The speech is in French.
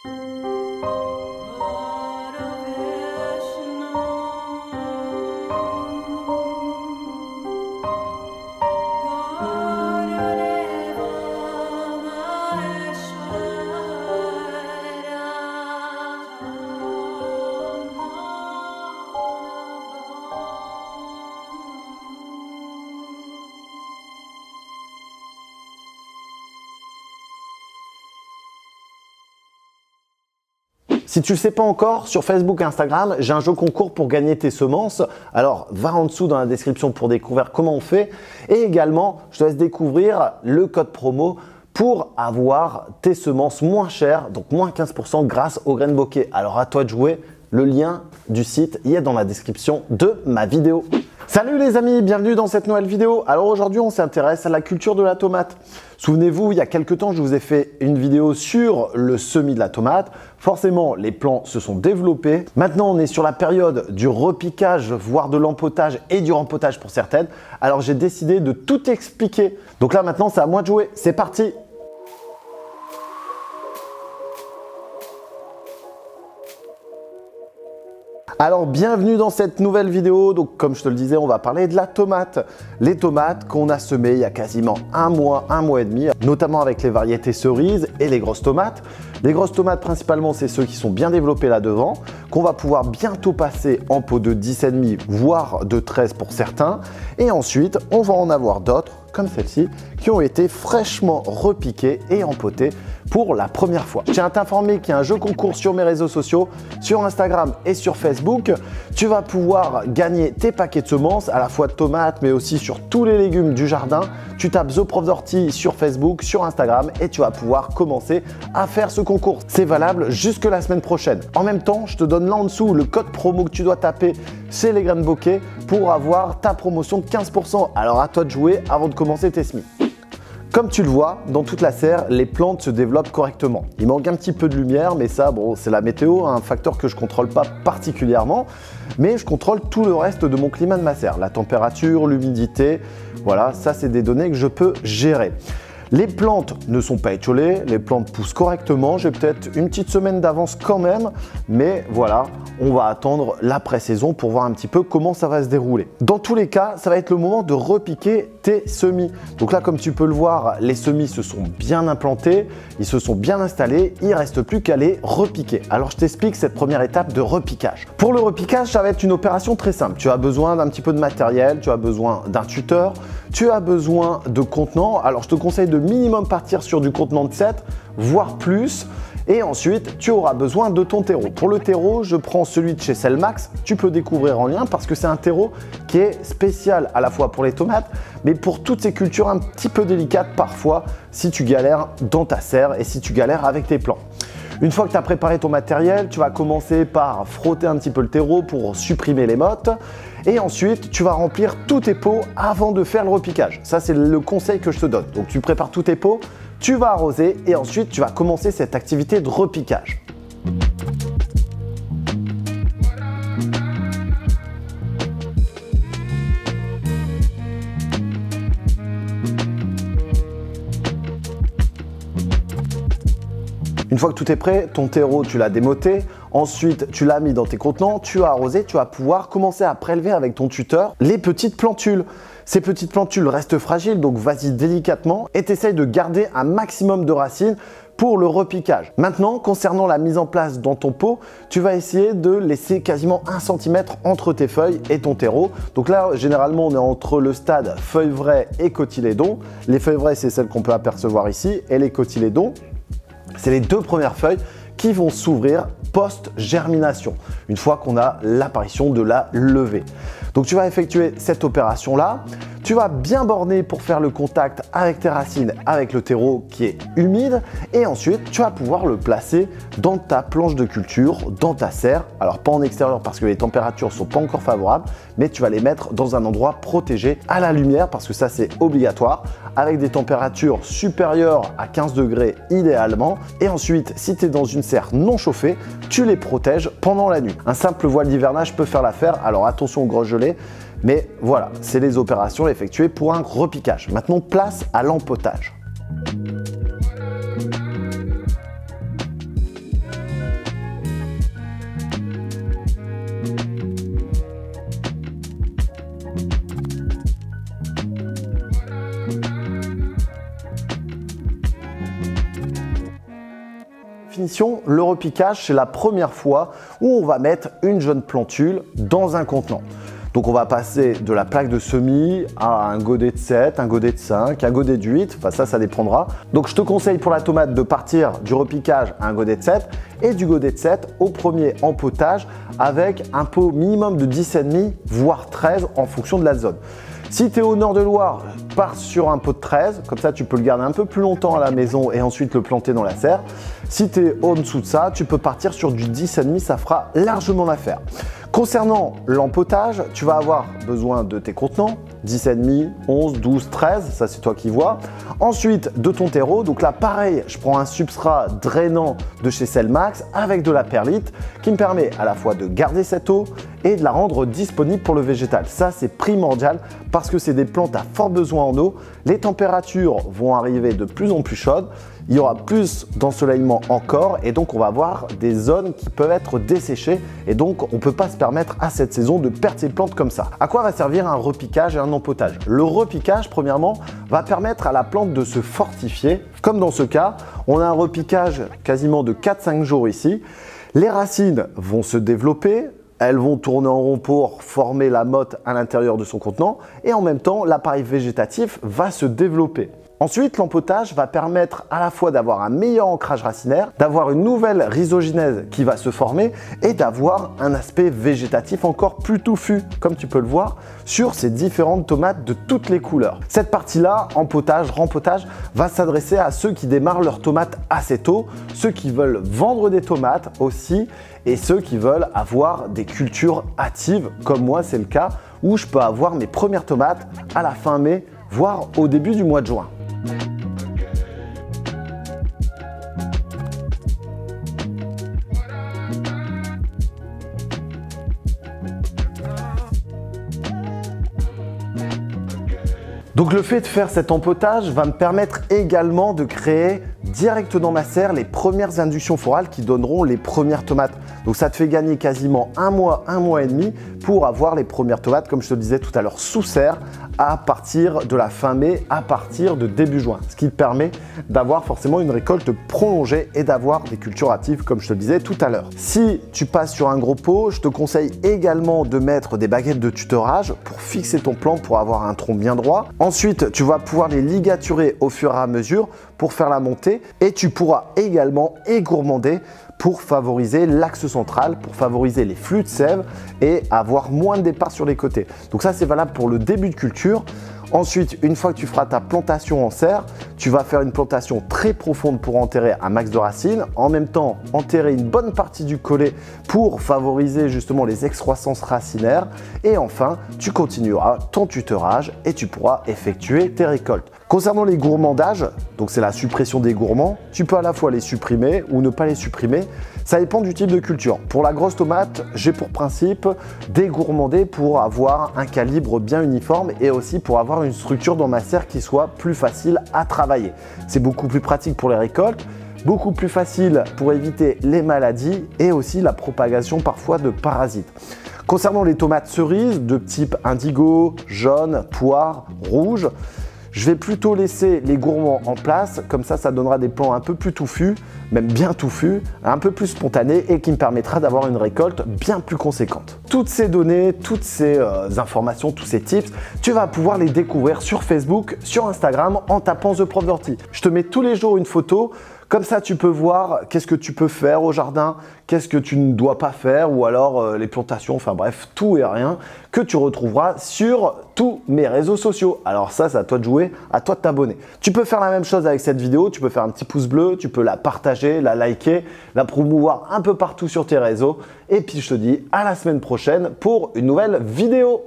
Si tu ne le sais pas encore, sur Facebook et Instagram, j'ai un jeu concours pour gagner tes semences. Alors, va en dessous dans la description pour découvrir comment on fait. Et également, je te laisse découvrir le code promo pour avoir tes semences moins chères, donc moins 15% grâce aux graines bokeh. Alors, à toi de jouer. Le lien du site y est dans la description de ma vidéo. Salut les amis, bienvenue dans cette nouvelle vidéo. Alors aujourd'hui, on s'intéresse à la culture de la tomate. Souvenez-vous, il y a quelques temps, je vous ai fait une vidéo sur le semis de la tomate. Forcément, les plants se sont développés. Maintenant, on est sur la période du repiquage, voire de l'empotage et du rempotage pour certaines. Alors, j'ai décidé de tout expliquer. Donc là, maintenant, c'est à moi de jouer. C'est parti! Alors bienvenue dans cette nouvelle vidéo. Donc comme je te le disais, on va parler de la tomate. Les tomates qu'on a semées il y a quasiment un mois et demi, notamment avec les variétés cerises et les grosses tomates. Les grosses tomates principalement, c'est ceux qui sont bien développés là devant, qu'on va pouvoir bientôt passer en pot de 10,5 voire de 13 pour certains. Et ensuite, on va en avoir d'autres comme celle-ci qui ont été fraîchement repiquées et empotées pour la première fois. Je tiens à t'informer qu'il y a un jeu concours sur mes réseaux sociaux, sur Instagram et sur Facebook. Tu vas pouvoir gagner tes paquets de semences, à la fois de tomates, mais aussi sur tous les légumes du jardin. Tu tapes The Prof d'Ortie sur Facebook, sur Instagram et tu vas pouvoir commencer à faire ce concours. C'est valable jusque la semaine prochaine. En même temps, je te donne là en dessous le code promo que tu dois taper, c'est les graines bokeh pour avoir ta promotion de 15%. Alors à toi de jouer avant de commencer tes semis. Comme tu le vois, dans toute la serre, les plantes se développent correctement. Il manque un petit peu de lumière, mais ça, bon, c'est la météo, un facteur que je ne contrôle pas particulièrement, mais je contrôle tout le reste de mon climat de ma serre. La température, l'humidité, voilà, ça c'est des données que je peux gérer. Les plantes ne sont pas étiolées, les plantes poussent correctement. J'ai peut-être une petite semaine d'avance quand même, mais voilà, on va attendre l'après-saison pour voir un petit peu comment ça va se dérouler. Dans tous les cas, ça va être le moment de repiquer tes semis. Donc là, comme tu peux le voir, les semis se sont bien implantés, ils se sont bien installés, il ne reste plus qu'à les repiquer. Alors je t'explique cette première étape de repiquage. Pour le repiquage, ça va être une opération très simple. Tu as besoin d'un petit peu de matériel, tu as besoin d'un tuteur, tu as besoin de contenants. Alors je te conseille de minimum partir sur du contenant de 7, voire plus. Et ensuite, tu auras besoin de ton terreau. Pour le terreau, je prends celui de chez Selmax. Tu peux découvrir en lien parce que c'est un terreau qui est spécial à la fois pour les tomates, mais pour toutes ces cultures un petit peu délicates parfois si tu galères dans ta serre et si tu galères avec tes plants. Une fois que tu as préparé ton matériel, tu vas commencer par frotter un petit peu le terreau pour supprimer les mottes. Et ensuite, tu vas remplir tous tes pots avant de faire le repiquage. Ça, c'est le conseil que je te donne. Donc, tu prépares tous tes pots, tu vas arroser et ensuite, tu vas commencer cette activité de repiquage. Une fois que tout est prêt, ton terreau, tu l'as démoté. Ensuite, tu l'as mis dans tes contenants, tu as arrosé, tu vas pouvoir commencer à prélever avec ton tuteur les petites plantules. Ces petites plantules restent fragiles, donc vas-y délicatement et t'essayes de garder un maximum de racines pour le repiquage. Maintenant, concernant la mise en place dans ton pot, tu vas essayer de laisser quasiment 1 cm entre tes feuilles et ton terreau. Donc là, généralement, on est entre le stade feuilles vraies et cotylédons. Les feuilles vraies, c'est celles qu'on peut apercevoir ici, et les cotylédons, c'est les deux premières feuilles qui vont s'ouvrir post-germination, une fois qu'on a l'apparition de la levée. Donc tu vas effectuer cette opération-là, tu vas bien borner pour faire le contact avec tes racines, avec le terreau qui est humide, et ensuite tu vas pouvoir le placer dans ta planche de culture, dans ta serre. Alors pas en extérieur parce que les températures ne sont pas encore favorables, mais tu vas les mettre dans un endroit protégé à la lumière parce que ça c'est obligatoire, avec des températures supérieures à 15 degrés idéalement. Et ensuite, si tu es dans une serre non chauffée, tu les protèges pendant la nuit. Un simple voile d'hivernage peut faire l'affaire, alors attention aux grosses gelées, mais voilà, c'est les opérations effectuées pour un repiquage. Maintenant, place à l'empotage. Définition, le repiquage, c'est la première fois où on va mettre une jeune plantule dans un contenant. Donc on va passer de la plaque de semis à un godet de 7, un godet de 5, un godet de 8, enfin ça dépendra. Donc je te conseille pour la tomate de partir du repiquage à un godet de 7 et du godet de 7 au premier empotage avec un pot minimum de 10,5 voire 13 en fonction de la zone. Si tu es au nord de Loire, pars sur un pot de 13, comme ça tu peux le garder un peu plus longtemps à la maison et ensuite le planter dans la serre. Si tu es en dessous de ça, tu peux partir sur du 10,5, ça fera largement l'affaire. Concernant l'empotage, tu vas avoir besoin de tes contenants, 10,5, 11, 12, 13, ça c'est toi qui vois. Ensuite, de ton terreau, donc là pareil, je prends un substrat drainant de chez Selmax avec de la perlite qui me permet à la fois de garder cette eau et de la rendre disponible pour le végétal. Ça c'est primordial parce que c'est des plantes à fort besoin en eau. Les températures vont arriver de plus en plus chaudes. Il y aura plus d'ensoleillement encore et donc on va avoir des zones qui peuvent être desséchées et donc on ne peut pas se permettre à cette saison de perdre ces plantes comme ça. À quoi va servir un repiquage et un empotage? Le repiquage, premièrement, va permettre à la plante de se fortifier. Comme dans ce cas, on a un repiquage quasiment de 4-5 jours ici. Les racines vont se développer. Elles vont tourner en rond pour former la motte à l'intérieur de son contenant et en même temps, l'appareil végétatif va se développer. Ensuite, l'empotage va permettre à la fois d'avoir un meilleur ancrage racinaire, d'avoir une nouvelle rhizogenèse qui va se former et d'avoir un aspect végétatif encore plus touffu, comme tu peux le voir, sur ces différentes tomates de toutes les couleurs. Cette partie-là, empotage, rempotage, va s'adresser à ceux qui démarrent leurs tomates assez tôt, ceux qui veulent vendre des tomates aussi et ceux qui veulent avoir des cultures hâtives, comme moi c'est le cas, où je peux avoir mes premières tomates à la fin mai, voire au début du mois de juin. Donc le fait de faire cet empotage va me permettre également de créer direct dans ma serre les premières inductions florales qui donneront les premières tomates. Donc ça te fait gagner quasiment un mois et demi pour avoir les premières tomates, comme je te le disais tout à l'heure, sous serre à partir de la fin mai, à partir de début juin. Ce qui te permet d'avoir forcément une récolte prolongée et d'avoir des cultures hâtives, comme je te le disais tout à l'heure. Si tu passes sur un gros pot, je te conseille également de mettre des baguettes de tutorage pour fixer ton plant, pour avoir un tronc bien droit. Ensuite, tu vas pouvoir les ligaturer au fur et à mesure pour faire la montée et tu pourras également égourmander pour favoriser l'axe central, pour favoriser les flux de sève et avoir moins de départ sur les côtés. Donc ça, c'est valable pour le début de culture. Ensuite, une fois que tu feras ta plantation en serre, tu vas faire une plantation très profonde pour enterrer un max de racines. En même temps, enterrer une bonne partie du collet pour favoriser justement les excroissances racinaires. Et enfin, tu continueras ton tutorage et tu pourras effectuer tes récoltes. Concernant les gourmandages, donc c'est la suppression des gourmands, tu peux à la fois les supprimer ou ne pas les supprimer. Ça dépend du type de culture. Pour la grosse tomate, j'ai pour principe dégourmander pour avoir un calibre bien uniforme et aussi pour avoir une structure dans ma serre qui soit plus facile à travailler. C'est beaucoup plus pratique pour les récoltes, beaucoup plus facile pour éviter les maladies et aussi la propagation parfois de parasites. Concernant les tomates cerises de type indigo, jaune, poire, rouge, je vais plutôt laisser les gourmands en place, comme ça, ça donnera des plants un peu plus touffus, même bien touffus, un peu plus spontanés et qui me permettra d'avoir une récolte bien plus conséquente. Toutes ces données, toutes ces informations, tous ces tips, tu vas pouvoir les découvrir sur Facebook, sur Instagram en tapant The Prof d'Ortie. Je te mets tous les jours une photo. Comme ça, tu peux voir qu'est-ce que tu peux faire au jardin, qu'est-ce que tu ne dois pas faire, ou alors les plantations, enfin bref, tout et rien que tu retrouveras sur tous mes réseaux sociaux. Alors ça, c'est à toi de jouer, à toi de t'abonner. Tu peux faire la même chose avec cette vidéo, tu peux faire un petit pouce bleu, tu peux la partager, la liker, la promouvoir un peu partout sur tes réseaux. Et puis je te dis à la semaine prochaine pour une nouvelle vidéo.